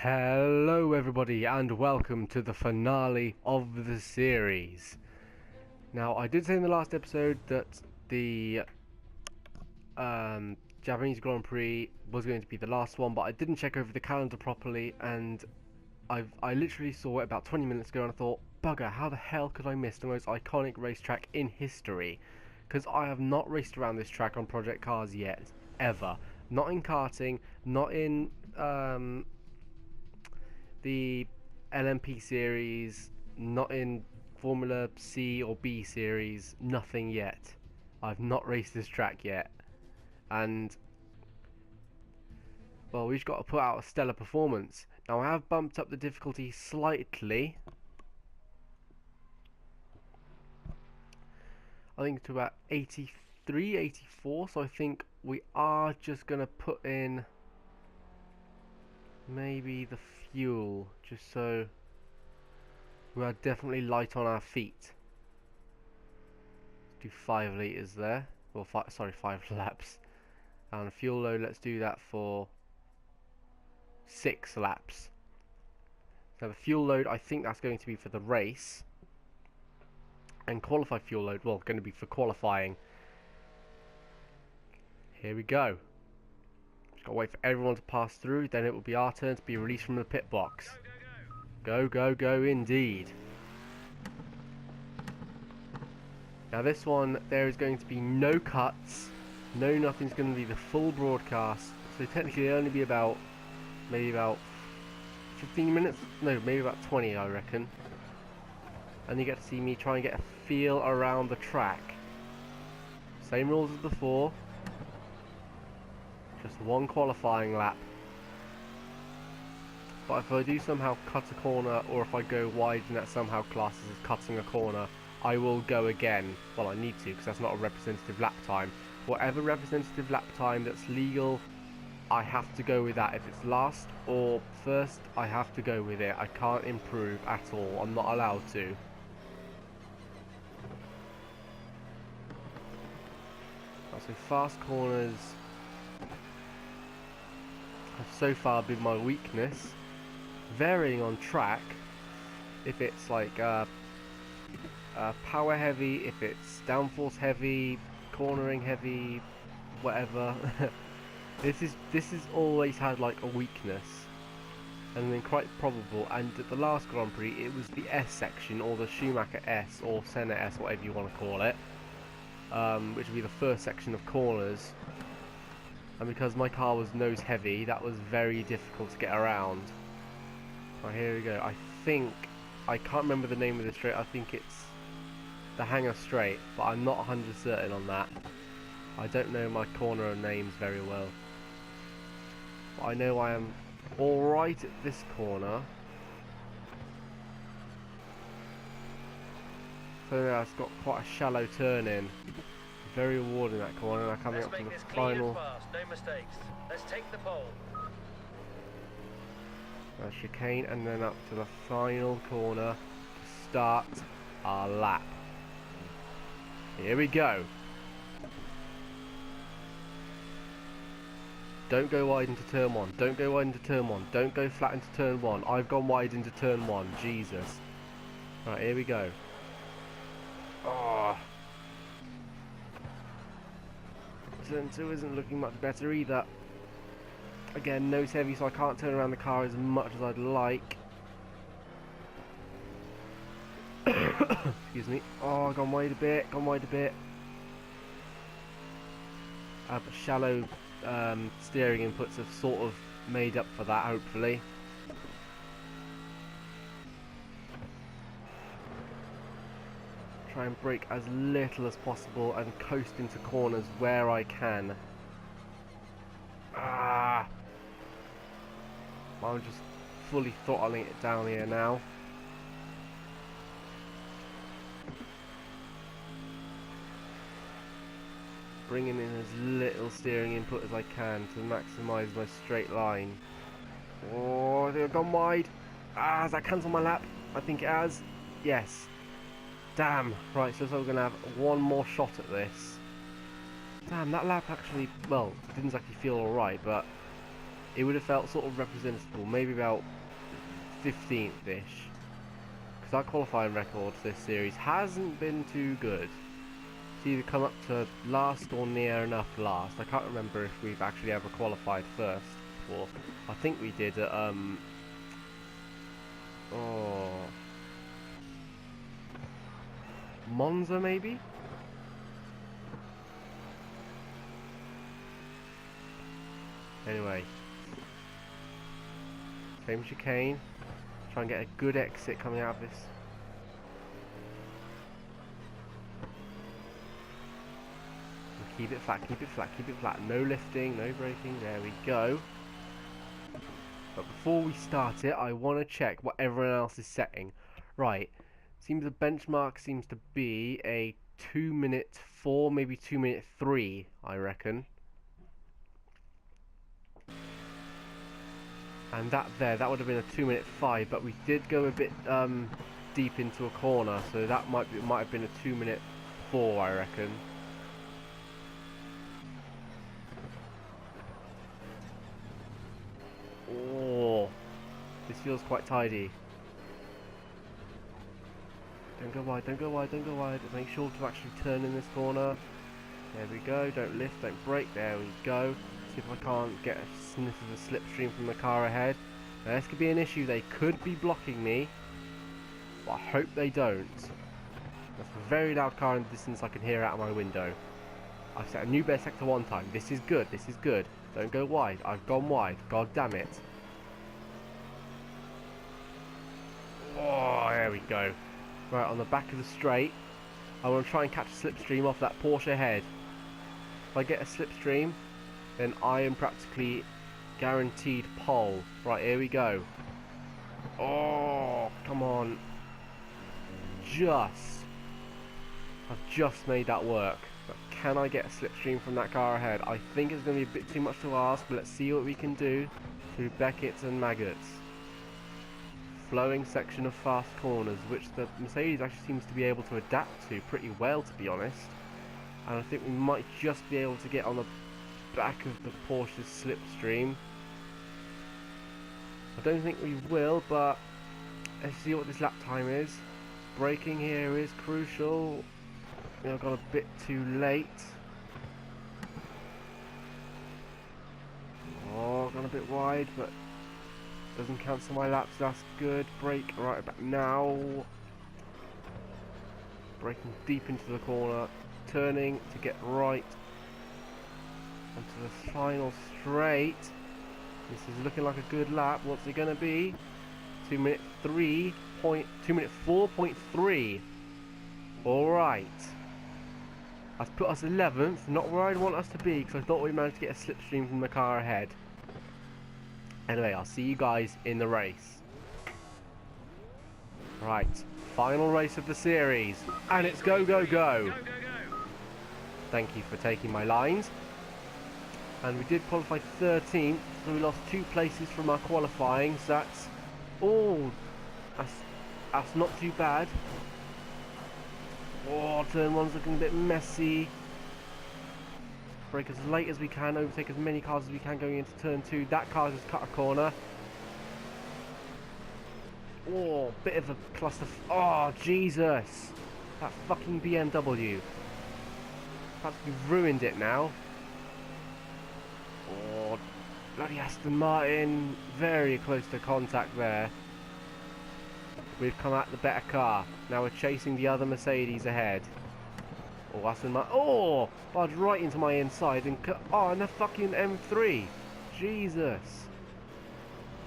Hello everybody and welcome to the finale of the series. Now I did say in the last episode that the Japanese Grand Prix was going to be the last one, but I didn't check over the calendar properly, and I literally saw it about 20 minutes ago and I thought, bugger, how the hell could I miss the most iconic racetrack in history? Because I have not raced around this track on Project Cars yet, ever. Not in karting, not in the LMP series, not in Formula C or B series, nothing yet. I've not raced this track yet, and well, we've got to put out a stellar performance. Now I have bumped up the difficulty slightly, I think to about 83, 84, so I think we are just going to put in maybe the fuel, just so we are definitely light on our feet. Let's do 5 litres there, well, 5 laps. And fuel load, let's do that for 6 laps. Now the fuel load, I think that's going to be for the race, and qualified fuel load, well, going to be for qualifying. Here we go. Just got to wait for everyone to pass through, then it will be our turn to be released from the pit box. Go, go, go indeed. Now this one, there is going to be no cuts, no nothing's going to be the full broadcast, so technically it'll only be about, maybe about 15 minutes, no, maybe about 20 I reckon. And you get to see me try and get a feel around the track. Same rules as before, just one qualifying lap. But if I do somehow cut a corner, or if I go wide and that somehow classes as cutting a corner, I will go again. Well, I need to, because that's not a representative lap time. Whatever representative lap time that's legal, I have to go with that. If it's last or first, I have to go with it. I can't improve at all. I'm not allowed to. So fast corners have so far been my weakness. Varying on track, if it's like power heavy, if it's downforce heavy, cornering heavy, whatever. this is always had like a weakness, and then quite probable. And at the last Grand Prix, it was the S section, or the Schumacher S, or Senna S, whatever you want to call it, which would be the first section of corners. And because my car was nose heavy, that was very difficult to get around. Right, here we go. I think, I can't remember the name of the straight, I think it's the Hangar Straight, but I'm not 100% certain on that. I don't know my corner names very well. But I know I am alright at this corner. So now it's got quite a shallow turn in. Very rewarding that corner, and I'm coming up to the final. No mistakes. Let's take the pole. Chicane, and then up to the final corner to start our lap. Here we go. Don't go wide into turn 1. Don't go wide into turn 1. Don't go flat into turn 1. I've gone wide into turn 1. Jesus. Right, here we go. Oh. Turn 2 isn't looking much better either. Again, nose heavy, so I can't turn around the car as much as I'd like. Excuse me. Oh, gone wide a bit, gone wide a bit. But shallow steering inputs have sort of made up for that, hopefully. Try and brake as little as possible and coast into corners where I can. Ah! I'm just fully throttling it down here now. Bringing in as little steering input as I can to maximise my straight line. Oh, I think I've gone wide. Ah, has that cancelled my lap? I think it has. Yes. Damn. Right, so we're going to have one more shot at this. Damn, that lap actually, well, it didn't actually feel alright, but it would have felt sort of representable, maybe about 15th-ish. Because our qualifying record for this series hasn't been too good. It's either come up to last or near enough last. I can't remember if we've actually ever qualified first before. I think we did at, Monza maybe? Anyway. Same chicane. Try and get a good exit coming out of this. And keep it flat, keep it flat, keep it flat. No lifting, no braking. There we go. But before we start it, I want to check what everyone else is setting. Right. Seems the benchmark seems to be a 2-minute 4, maybe 2-minute 3, I reckon. And that would have been a 2-minute 5, but we did go a bit deep into a corner, so that might have been a 2-minute 4, I reckon. Oh, this feels quite tidy. Don't go wide, don't go wide, don't go wide. Make sure to actually turn in this corner. There we go. Don't lift, don't brake. There we go. See if I can't get a sniff of a slipstream from the car ahead. Now, this could be an issue. They could be blocking me, but I hope they don't. That's a very loud car in the distance. I can hear out of my window. I've set a new best sector 1 time. This is good. This is good. Don't go wide. I've gone wide. God damn it. Oh, there we go. Right, on the back of the straight, I want to try and catch a slipstream off that Porsche ahead. If I get a slipstream, then I am practically guaranteed pole. Right, here we go. Oh, come on. I've just made that work. But can I get a slipstream from that car ahead? I think it's going to be a bit too much to ask, but let's see what we can do through Beckett's and Maggots. Flowing section of fast corners, which the Mercedes actually seems to be able to adapt to pretty well, to be honest. And I think we might just be able to get on the back of the Porsche's slipstream. I don't think we will, but let's see what this lap time is. Braking here is crucial. I've gone a bit too late. Oh, gone a bit wide, but doesn't cancel my laps, that's good. Brake right about now. Braking deep into the corner. Turning to get right onto the final straight. This is looking like a good lap. What's it going to be? 2-minute 4.3. Alright. That's put us 11th. Not where I'd want us to be, because I thought we managed to get a slipstream from the car ahead. Anyway, I'll see you guys in the race. Right, final race of the series. And it's go, go, go. Thank you for taking my lines. And we did qualify 13th, so we lost 2 places from our qualifying, so that's... Oh, that's not too bad. Oh, turn 1's looking a bit messy. Brake as late as we can, overtake as many cars as we can going into turn 2. That car just cut a corner. Oh, bit of a cluster. Oh, Jesus. That fucking BMW. Practically ruined it now. Oh, bloody Aston Martin. Very close to contact there. We've come out the better car. Now we're chasing the other Mercedes ahead. Oh, Aston Martin. Oh, barged right into my inside and and the fucking M3. Jesus.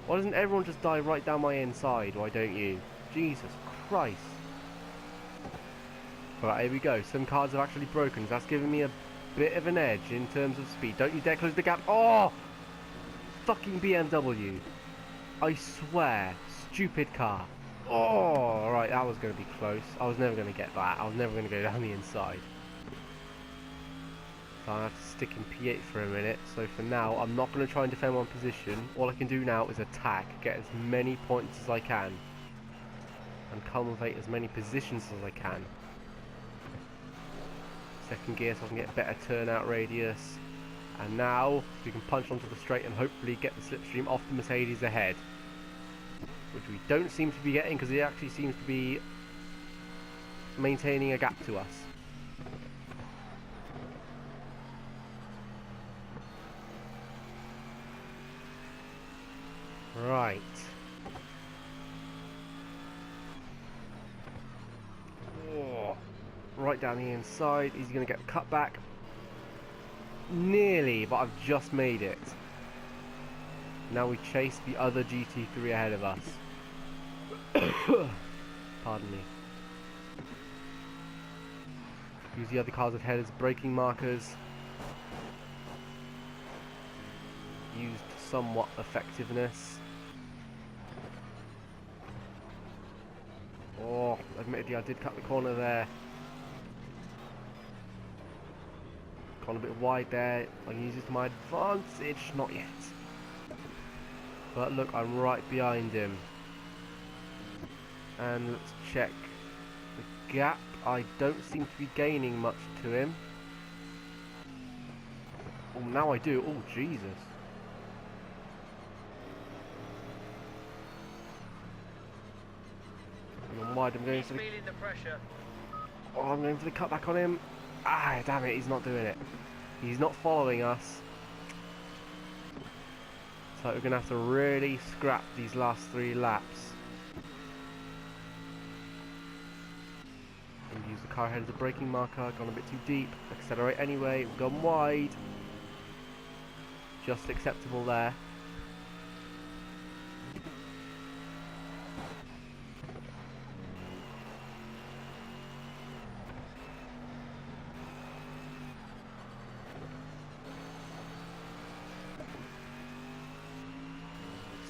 Why doesn't everyone just die right down my inside? Why don't you? Jesus Christ. Right, here we go. Some cars have actually broken. So that's giving me a bit of an edge in terms of speed. Don't you dare close the gap. Oh, fucking BMW. I swear. Stupid car. Oh, right, that was going to be close. I was never going to get that. I was never going to go down the inside. So I have to stick in P8 for a minute. So for now, I'm not going to try and defend one position. All I can do now is attack, get as many points as I can, and cultivate as many positions as I can. Second gear so I can get better turnout radius. And now we can punch onto the straight and hopefully get the slipstream off the Mercedes ahead. Which we don't seem to be getting because it actually seems to be maintaining a gap to us. Right. Oh, right down the inside. He's going to get cut back. Nearly, but I've just made it. Now we chase the other GT3 ahead of us. Pardon me. Use the other cars ahead as braking markers. Used somewhat effectiveness. Oh, admittedly I did cut the corner there. Gone a bit wide there. I can use it to my advantage. Not yet. But look, I'm right behind him. And let's check the gap. I don't seem to be gaining much to him. Oh, now I do. Oh, Jesus. I'm wide. I'm going for the... Feeling the pressure. Oh, I'm going for the cutback on him. Ah, damn it. He's not doing it. He's not following us. So we're going to have to really scrap these last 3 laps. And use the car ahead as a braking marker. Gone a bit too deep. Accelerate anyway. We've gone wide. Just acceptable there.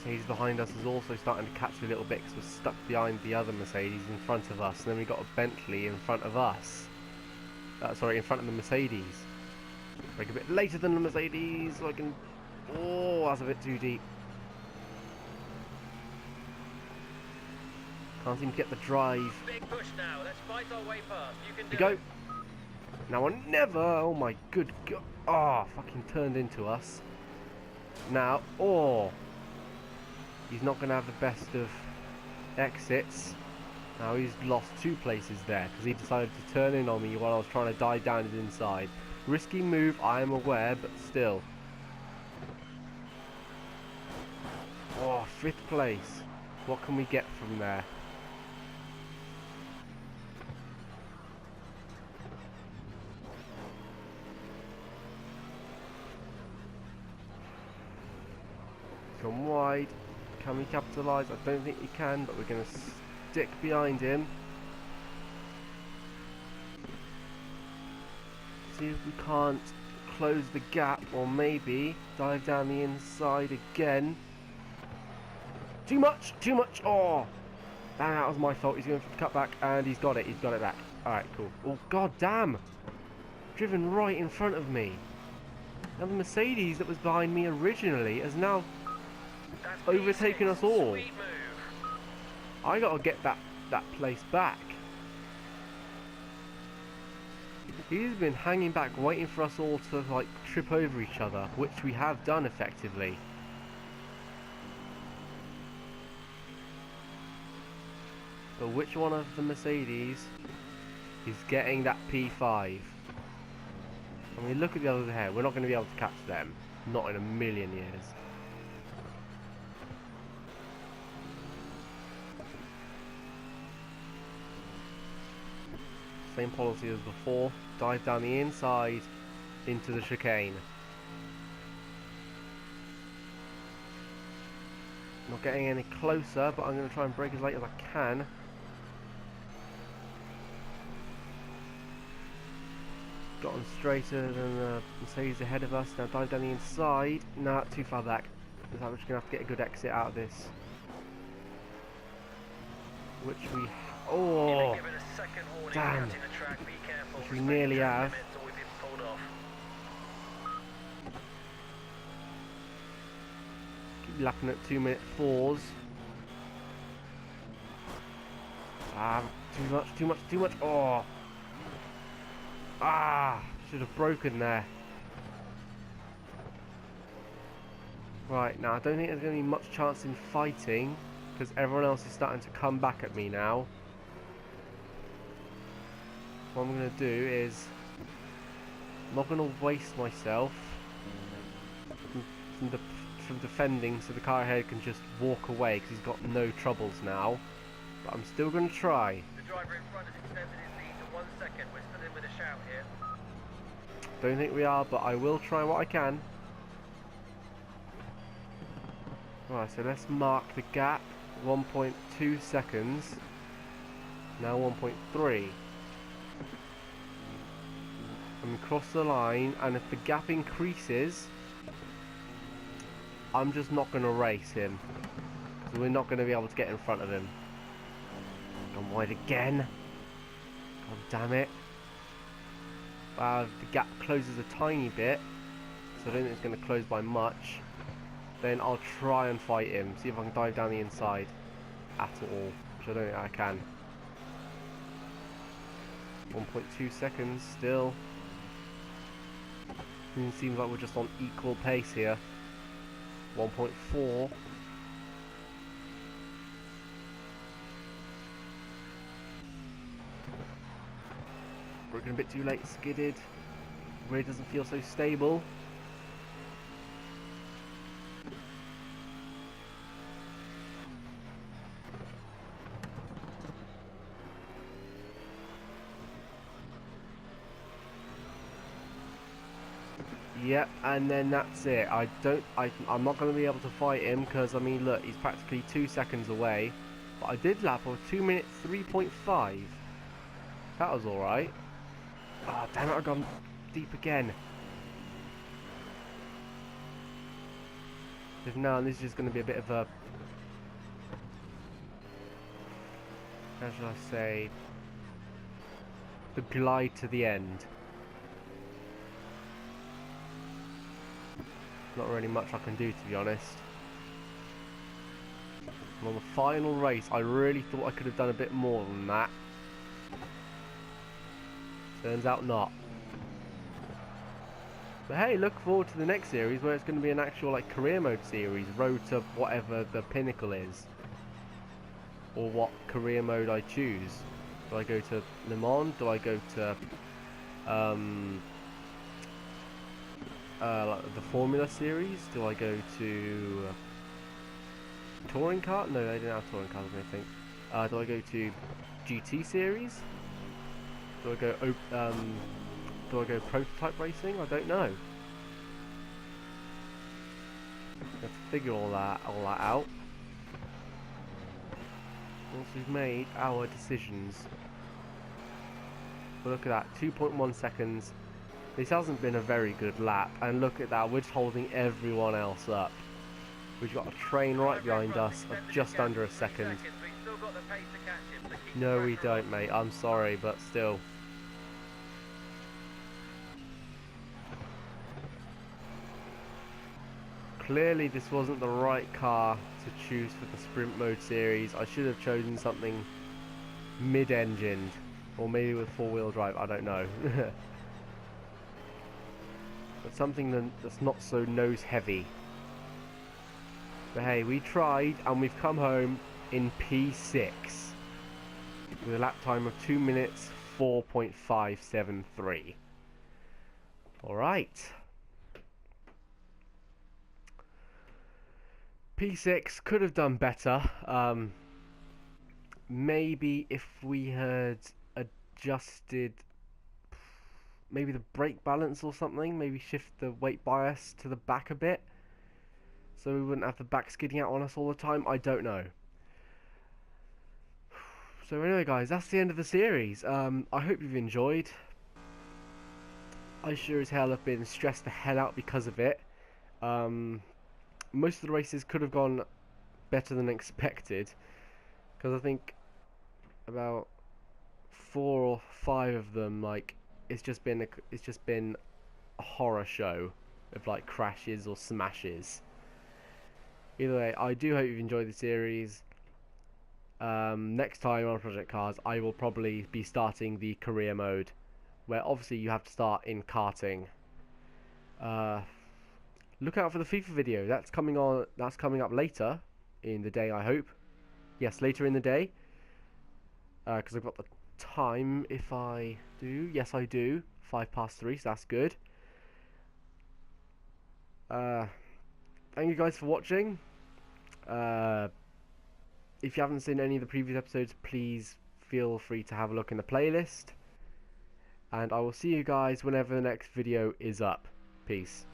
Mercedes behind us is also starting to catch a little bit because we're stuck behind the other Mercedes in front of us, and then we've got a Bentley in front of us. Sorry, in front of the Mercedes. Break a bit later than the Mercedes so I can... Oh, that's a bit too deep. Can't seem to get the drive. Big push now. Let's fight our way past. You can do Go. it. Now I never... Oh my good God. Oh, fucking turned into us. Now, oh... He's not going to have the best of exits. Now he's lost 2 places there because he decided to turn in on me while I was trying to dive down his inside. Risky move, I am aware, but still. Oh, 5th place. What can we get from there? Come wide. Can we capitalise? I don't think we can, but we're going to stick behind him. See if we can't close the gap, or maybe dive down the inside again. Too much! Too much! Oh! That was my fault. He's going for the cutback, and he's got it. He's got it back. Alright, cool. Oh, god damn! Driven right in front of me. Now the Mercedes that was behind me originally has now overtaken us all. I gotta get that place back. He's been hanging back waiting for us all to like trip over each other, which we have done effectively. But which one of the Mercedes is getting that P5? I mean, look at the others ahead. We're not going to be able to catch them. Not in a million years. Same policy as before. Dive down the inside into the chicane. Not getting any closer, but I'm going to try and brake as late as I can. Gotten straighter than the Mercedes ahead of us. Now dive down the inside. Nah, too far back. So I'm just going to have to get a good exit out of this. Which we... Oh! Damn! Which we nearly have. Keep lapping at 2-minute 4s. Ah, too much, too much, too much. Oh! Ah! Should have broken there. Right, now I don't think there's going to be much chance in fighting, because everyone else is starting to come back at me now. What I'm going to do is, I'm not going to waste myself from, from defending so the car ahead can just walk away, because he's got no troubles now. But I'm still going to try. The driver in front has extended his lead to 1 second. We're still in with a shout here. Don't think we are, but I will try what I can. Right, so let's mark the gap. 1.2 seconds. Now 1.3. And we cross the line, and if the gap increases, I'm just not going to race him. Because we're not going to be able to get in front of him. Gone wide again. God damn it. The gap closes a tiny bit, so I don't think it's going to close by much. Then I'll try and fight him, see if I can dive down the inside at all, which I don't think I can. 1.2 seconds still. It seems like we're just on equal pace here. 1.4. Broken a bit too late, skidded. Rear doesn't feel so stable. Yep, and then that's it. I'm not going to be able to fight him because, I mean, look, he's practically 2 seconds away. But I did lap of 2 minutes 3.5. That was alright. Oh, damn it, I've gone deep again. Now, this is just going to be a bit of a... how shall I say? The glide to the end. Not really much I can do, to be honest. And on the final race, I really thought I could have done a bit more than that. Turns out not. But hey, look forward to the next series where it's going to be an actual like career mode series, road to whatever the pinnacle is, or what career mode I choose. Do I go to Le Mans? Do I go to like the Formula series? Do I go to touring car? No, they didn't have touring cars, I don't think. Do I go to GT series? Do I go prototype racing? I don't know. Let's figure all that out once we've made our decisions. But look at that, 2.1 seconds. This hasn't been a very good lap, and look at that, we're just holding everyone else up. We've got a train right behind us of just under a second. No, we don't, mate. I'm sorry, but still. Clearly this wasn't the right car to choose for the sprint mode series. I should have chosen something mid-engined, or maybe with four-wheel drive, I don't know. But something that's not so nose heavy. But hey, we tried and we've come home in P6 with a lap time of 2 minutes 4.573. Alright. P6 could have done better. Maybe if we had adjusted maybe the brake balance or something, maybe shift the weight bias to the back a bit so we wouldn't have the back skidding out on us all the time. I don't know. So anyway guys, that's the end of the series. I hope you've enjoyed. I sure as hell have been stressed the hell out because of it. Most of the races could have gone better than expected, because I think about 4 or 5 of them, like, it's just been a horror show of like crashes or smashes. Either way, I do hope you've enjoyed the series. Next time on Project Cars, I will probably be starting the career mode, where obviously you have to start in karting. look out for the FIFA video. That's coming on. That's coming up later in the day, I hope. Yes, later in the day. Because I've got the time. If I do, yes, I do. 3:05, so that's good. Thank you guys for watching. If you haven't seen any of the previous episodes, please feel free to have a look in the playlist. And I will see you guys whenever the next video is up. Peace.